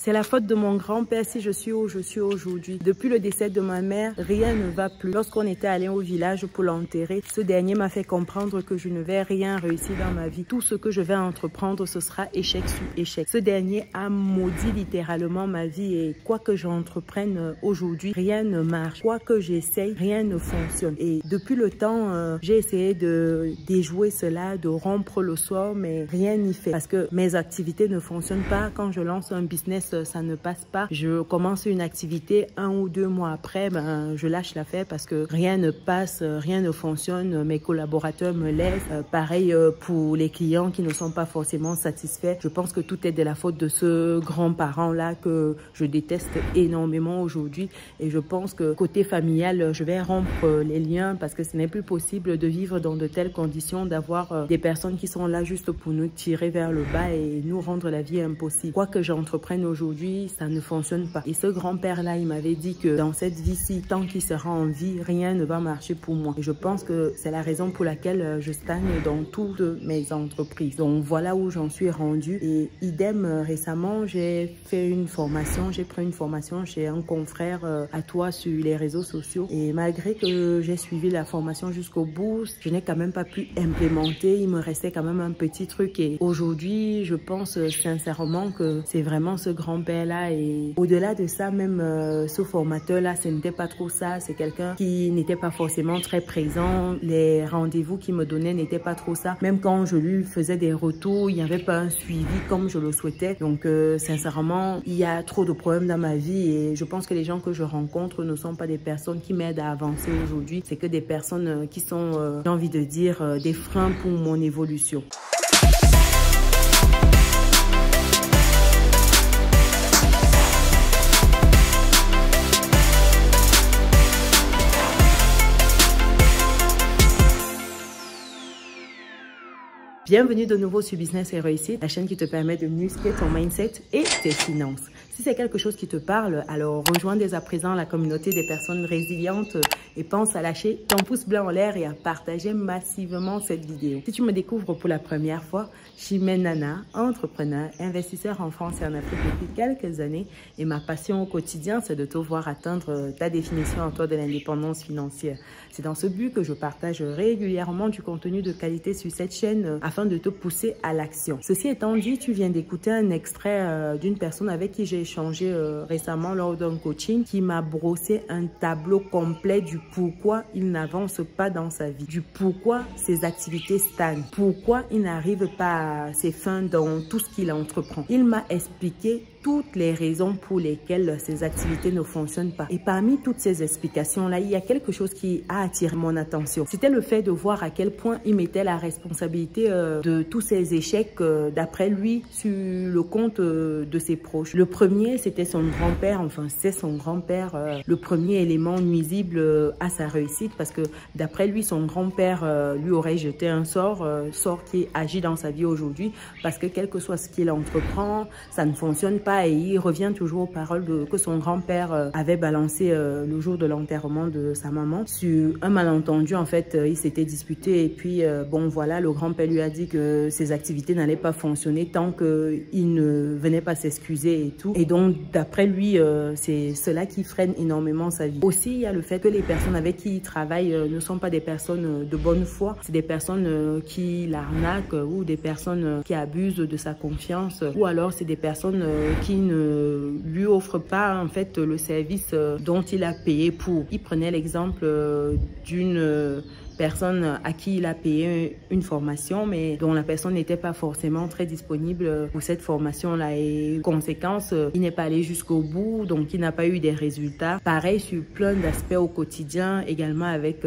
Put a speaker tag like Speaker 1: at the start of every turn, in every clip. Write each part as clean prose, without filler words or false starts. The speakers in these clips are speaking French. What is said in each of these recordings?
Speaker 1: C'est la faute de mon grand-père si je suis où je suis aujourd'hui. Depuis le décès de ma mère, rien ne va plus. Lorsqu'on était allé au village pour l'enterrer, ce dernier m'a fait comprendre que je ne vais rien réussir dans ma vie. Tout ce que je vais entreprendre, ce sera échec sur échec. Ce dernier a maudit littéralement ma vie et quoi que j'entreprenne aujourd'hui, rien ne marche. Quoi que j'essaye, rien ne fonctionne. Et depuis le temps, j'ai essayé de déjouer cela, de rompre le sort, mais rien n'y fait. Parce que mes activités ne fonctionnent pas. Quand je lance un business, ça ne passe pas. Je commence une activité, 1 ou 2 mois après, je lâche l'affaire parce que rien ne passe, rien ne fonctionne. Mes collaborateurs me laissent. Pareil pour les clients qui ne sont pas forcément satisfaits. Je pense que tout est de la faute de ce grand-parent-là que je déteste énormément aujourd'hui. Et je pense que côté familial, je vais rompre les liens parce que ce n'est plus possible de vivre dans de telles conditions, d'avoir des personnes qui sont là juste pour nous tirer vers le bas et nous rendre la vie impossible. Quoi que j'entreprenne aujourd'hui, ça ne fonctionne pas. Et ce grand-père-là, il m'avait dit que dans cette vie-ci, tant qu'il sera en vie, rien ne va marcher pour moi. Et je pense que c'est la raison pour laquelle je stagne dans toutes mes entreprises. Donc voilà où j'en suis rendue. Et idem, récemment, j'ai fait une formation, j'ai pris une formation chez un confrère à toi sur les réseaux sociaux. Et malgré que j'ai suivi la formation jusqu'au bout, je n'ai quand même pas pu implémenter. Il me restait quand même un petit truc. Et aujourd'hui, je pense sincèrement que c'est vraiment ce grand-père-là. Et au-delà de ça, même ce formateur-là, ce n'était pas trop ça. C'est quelqu'un qui n'était pas forcément très présent. Les rendez-vous qu'il me donnait n'étaient pas trop ça. Même quand je lui faisais des retours, il n'y avait pas un suivi comme je le souhaitais. Donc, sincèrement, il y a trop de problèmes dans ma vie et je pense que les gens que je rencontre ne sont pas des personnes qui m'aident à avancer aujourd'hui. C'est que des personnes qui sont, j'ai envie de dire, des freins pour mon évolution. Bienvenue de nouveau sur Business et Réussite, la chaîne qui te permet de muscler ton mindset et tes finances. Si c'est quelque chose qui te parle, alors rejoins dès à présent la communauté des personnes résilientes et pense à lâcher ton pouce bleu en l'air et à partager massivement cette vidéo. Si tu me découvres pour la première fois, je suis Nana, entrepreneur, investisseur en France et en Afrique depuis quelques années et ma passion au quotidien, c'est de te voir atteindre ta définition en toi de l'indépendance financière. C'est dans ce but que je partage régulièrement du contenu de qualité sur cette chaîne afin de te pousser à l'action. Ceci étant dit, tu viens d'écouter un extrait d'une personne avec qui j'ai échangé récemment lors d'un coaching qui m'a brossé un tableau complet du pourquoi il n'avance pas dans sa vie, du pourquoi ses activités stagnent, pourquoi il n'arrive pas à ses fins dans tout ce qu'il entreprend. Il m'a expliqué toutes les raisons pour lesquelles ces activités ne fonctionnent pas. Et parmi toutes ces explications-là, il y a quelque chose qui a attiré mon attention. C'était le fait de voir à quel point il mettait la responsabilité de tous ces échecs, d'après lui, sur le compte de ses proches. Le premier, c'était son grand-père, enfin c'est son grand-père, le premier élément nuisible à sa réussite parce que d'après lui, son grand-père lui aurait jeté un sort qui agit dans sa vie aujourd'hui parce que quel que soit ce qu'il entreprend, ça ne fonctionne pas. Et il revient toujours aux paroles que son grand-père avait balancé le jour de l'enterrement de sa maman. Sur un malentendu, en fait, il s'était disputé et puis, bon, voilà, le grand-père lui a dit que ses activités n'allaient pas fonctionner tant qu'il ne venait pas s'excuser et tout. Et donc, d'après lui, c'est cela qui freine énormément sa vie. Aussi, il y a le fait que les personnes avec qui il travaille ne sont pas des personnes de bonne foi. C'est des personnes qui l'arnaquent ou des personnes qui abusent de sa confiance ou alors c'est des personnes qui ne lui offre pas en fait le service dont il a payé pour. Il prenait l'exemple d'une personne à qui il a payé une formation mais dont la personne n'était pas forcément très disponible pour cette formation-là et conséquence, il n'est pas allé jusqu'au bout donc il n'a pas eu des résultats. Pareil sur plein d'aspects au quotidien, également avec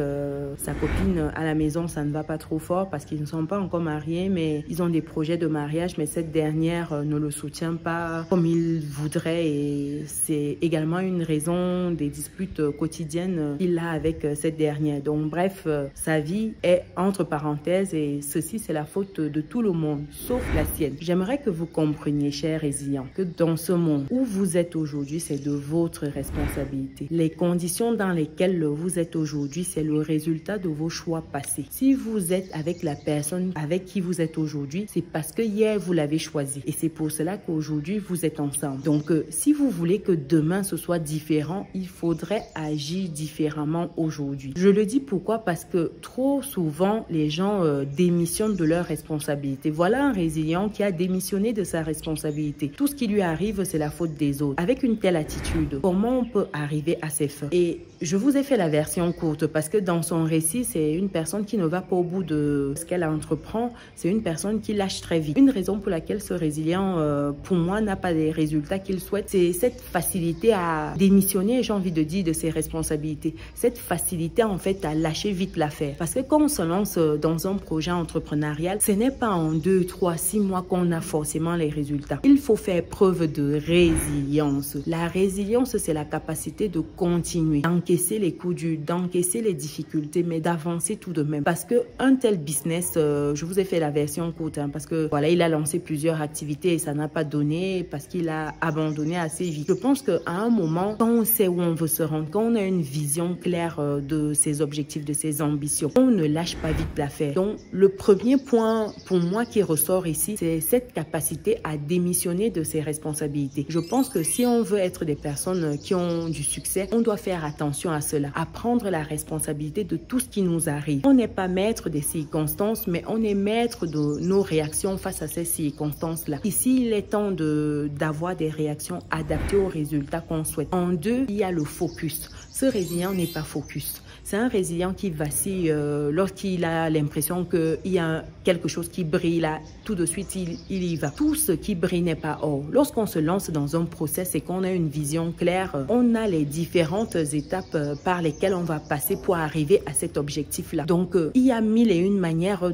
Speaker 1: sa copine à la maison, ça ne va pas trop fort parce qu'ils ne sont pas encore mariés mais ils ont des projets de mariage mais cette dernière ne le soutient pas comme il voudrait et c'est également une raison des disputes quotidiennes qu'il a avec cette dernière. Donc bref, sa vie est entre parenthèses et ceci, c'est la faute de tout le monde, sauf la sienne. J'aimerais que vous compreniez, chers résilients, que dans ce monde où vous êtes aujourd'hui, c'est de votre responsabilité. Les conditions dans lesquelles vous êtes aujourd'hui, c'est le résultat de vos choix passés. Si vous êtes avec la personne avec qui vous êtes aujourd'hui, c'est parce que hier, vous l'avez choisi. Et c'est pour cela qu'aujourd'hui, vous êtes ensemble. Donc, si vous voulez que demain, ce soit différent, il faudrait agir différemment aujourd'hui. Je le dis pourquoi? Parce que trop souvent, les gens démissionnent de leurs responsabilités. Voilà un résilient qui a démissionné de sa responsabilité. Tout ce qui lui arrive, c'est la faute des autres. Avec une telle attitude, comment on peut arriver à ses fins? Et je vous ai fait la version courte parce que dans son récit, c'est une personne qui ne va pas au bout de ce qu'elle entreprend. C'est une personne qui lâche très vite. Une raison pour laquelle ce résilient, pour moi, n'a pas les résultats qu'il souhaite, c'est cette facilité à démissionner, j'ai envie de dire, de ses responsabilités. Cette facilité, en fait, à lâcher vite l'affaire. Parce que quand on se lance dans un projet entrepreneurial, ce n'est pas en 2, 3, 6 mois qu'on a forcément les résultats. Il faut faire preuve de résilience. La résilience, c'est la capacité de continuer, d'encaisser les coups durs, d'encaisser les difficultés, mais d'avancer tout de même. Parce que un tel business, je vous ai fait la version courte, parce que voilà, il a lancé plusieurs activités et ça n'a pas donné parce qu'il a abandonné assez vite. Je pense qu'à un moment, quand on sait où on veut se rendre, quand on a une vision claire de ses objectifs, de ses ambitions, on ne lâche pas vite l'affaire. Donc, le premier point pour moi qui ressort ici, c'est cette capacité à démissionner de ses responsabilités. Je pense que si on veut être des personnes qui ont du succès, on doit faire attention à cela, à prendre la responsabilité de tout ce qui nous arrive. On n'est pas maître des circonstances, mais on est maître de nos réactions face à ces circonstances-là. Ici, il est temps d'avoir des réactions adaptées aux résultats qu'on souhaite. En deux, il y a le focus. Ce résilient n'est pas focus. C'est un résilient qui vacille lorsqu'il a l'impression qu'il y a quelque chose qui brille là, tout de suite il y va. Tout ce qui brille n'est pas or. Lorsqu'on se lance dans un process et qu'on a une vision claire, on a les différentes étapes par lesquelles on va passer pour arriver à cet objectif-là. Donc, il y a mille et une manières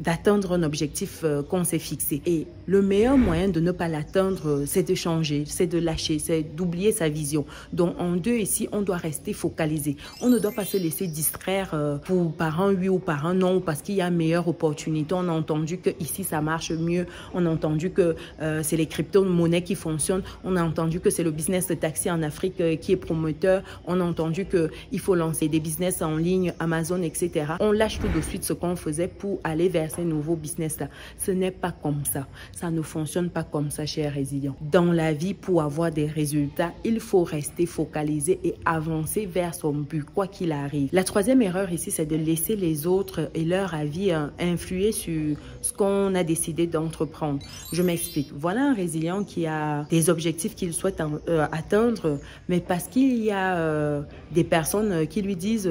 Speaker 1: d'atteindre un objectif qu'on s'est fixé. Et le meilleur moyen de ne pas l'atteindre, c'est de changer, c'est de lâcher, c'est d'oublier sa vision. Donc, en deux, ici, on doit rester focalisé. On ne doit pas se laisser distraire par un oui ou par un non, parce qu'il y a meilleure opportunité. On a entendu que ici ça marche mieux. On a entendu que c'est les crypto-monnaies qui fonctionnent. On a entendu que c'est le business de taxi en Afrique qui est promoteur. On a entendu qu'il faut lancer des business en ligne, Amazon, etc. On lâche tout de suite ce qu'on faisait pour aller vers ces nouveaux business-là. Ce n'est pas comme ça. Ça ne fonctionne pas comme ça, chers résilients. Dans la vie, pour avoir des résultats, il faut rester focalisé et avancer vers son but, quoi qu'il arrive. La troisième erreur ici, c'est de laisser les autres et leur avis influer sur ce qu'on a décidé d'entreprendre. Je m'explique. Voilà un résilient qui a des objectifs qu'il souhaite atteindre, mais parce qu'il y a des personnes qui lui disent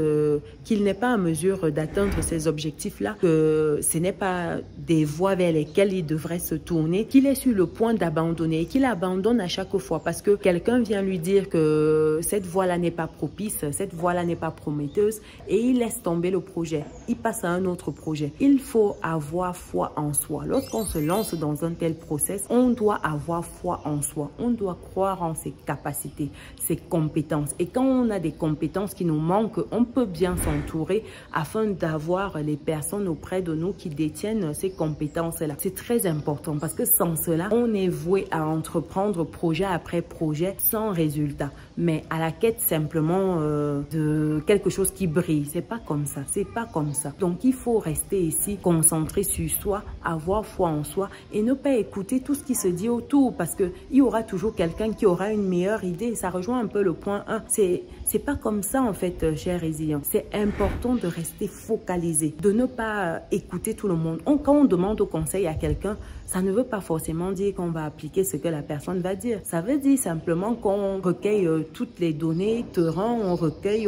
Speaker 1: qu'il n'est pas en mesure d'atteindre ces objectifs-là, que ce n'est pas des voies vers lesquelles il devrait se tourner, qu'il est sur le point d'abandonner et qu'il abandonne à chaque fois parce que quelqu'un vient lui dire que cette voie-là n'est pas propice, cette voie-là n'est pas prometteuse et il laisse tomber le projet. Il passe à un autre projet. Il faut avoir foi en soi. Lorsqu'on se lance dans un tel process, on doit avoir foi en soi. On doit croire en ses capacités, ses compétences. Et quand on a des compétences qui nous manquent, on peut bien s'entourer afin d'avoir les personnes auprès de nous qui détiennent ces compétences-là. C'est très important parce que sans cela, on est voué à entreprendre projet après projet sans résultat. Mais à la quête simplement de quelque chose qui brille. C'est pas comme ça. C'est pas comme ça. Donc, il faut rester ici, concentré sur soi, avoir foi en soi et ne pas écouter tout ce qui se dit autour parce que il y aura toujours quelqu'un qui aura une meilleure idée. Ça rejoint un peu le point 1. C'est pas comme ça, en fait, chers résilients. C'est important de rester focalisé, de ne pas écouter tout le monde. Quand on demande conseil à quelqu'un, ça ne veut pas forcément dire qu'on va appliquer ce que la personne va dire. Ça veut dire simplement qu'on recueille toutes les données, on recueille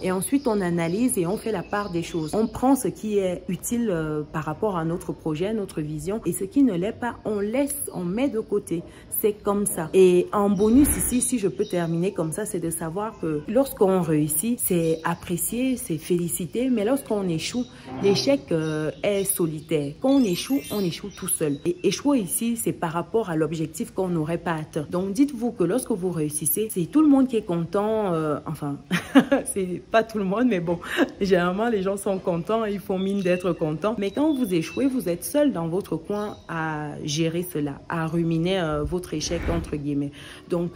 Speaker 1: et ensuite on analyse et on fait la part des choses. On prend ce qui est utile par rapport à notre projet, notre vision et ce qui ne l'est pas, on laisse, on met de côté. C'est comme ça. Et en bonus ici, si je peux terminer comme ça, c'est de savoir que lorsqu'on réussit, c'est apprécié, c'est félicité, mais lorsqu'on échoue, l'échec est solitaire. Quand on échoue tout seul. Et échouer ici, c'est par rapport à l'objectif qu'on n'aurait pas atteint. Donc, dites-vous que lorsque vous réussissez, c'est tout le monde qui est content. Enfin, c'est pas tout le monde, mais bon, Généralement, les gens sont contents, ils font mine d'être contents. Mais quand vous échouez, vous êtes seul dans votre coin à gérer cela, à ruminer votre échec, entre guillemets. Donc,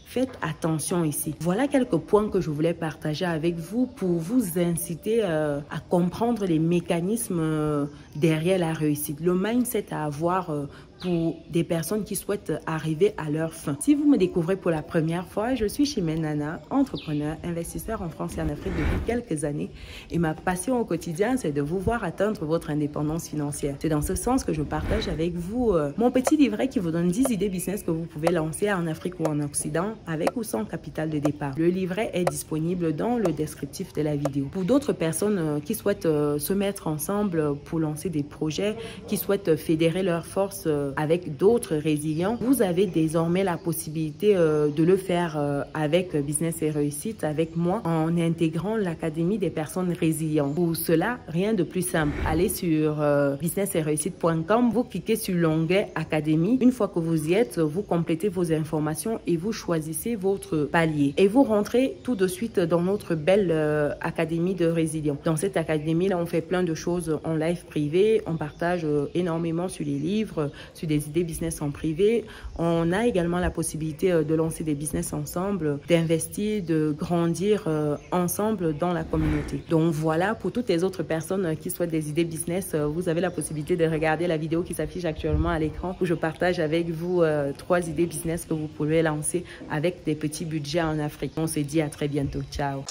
Speaker 1: faites attention ici. Voilà quelques points que je voulais partager avec vous pour vous inciter à comprendre les mécanismes derrière la réussite. Le mindset à avoir pour des personnes qui souhaitent arriver à leur fin. Si vous me découvrez pour la première fois, je suis Chimène Nana, entrepreneur, investisseur en France et en Afrique depuis quelques années. Et ma passion au quotidien, c'est de vous voir atteindre votre indépendance financière. C'est dans ce sens que je partage avec vous mon petit livret qui vous donne 10 idées business que vous pouvez lancer en Afrique ou en Occident avec ou sans capital de départ. Le livret est disponible dans le descriptif de la vidéo. Pour d'autres personnes qui souhaitent se mettre ensemble pour lancer des projets, qui souhaitent fédérer leurs forces avec d'autres résilients, vous avez désormais la possibilité de le faire avec Business et Réussite, avec moi, en intégrant l'Académie des personnes résilientes. Pour cela, rien de plus simple. Allez sur businessetréussite.com, vous cliquez sur l'onglet Académie. Une fois que vous y êtes, vous complétez vos informations et vous choisissez votre palier. Et vous rentrez tout de suite dans notre belle Académie de résilience. Dans cette académie-là, on fait plein de choses en live privé, on partage énormément sur les livres, sur des idées business en privé. On a également la possibilité de lancer des business ensemble, d'investir, de grandir ensemble dans la communauté. Donc voilà, pour toutes les autres personnes qui souhaitent des idées business, vous avez la possibilité de regarder la vidéo qui s'affiche actuellement à l'écran où je partage avec vous 3 idées business que vous pouvez lancer avec des petits budgets en Afrique. On se dit à très bientôt. Ciao.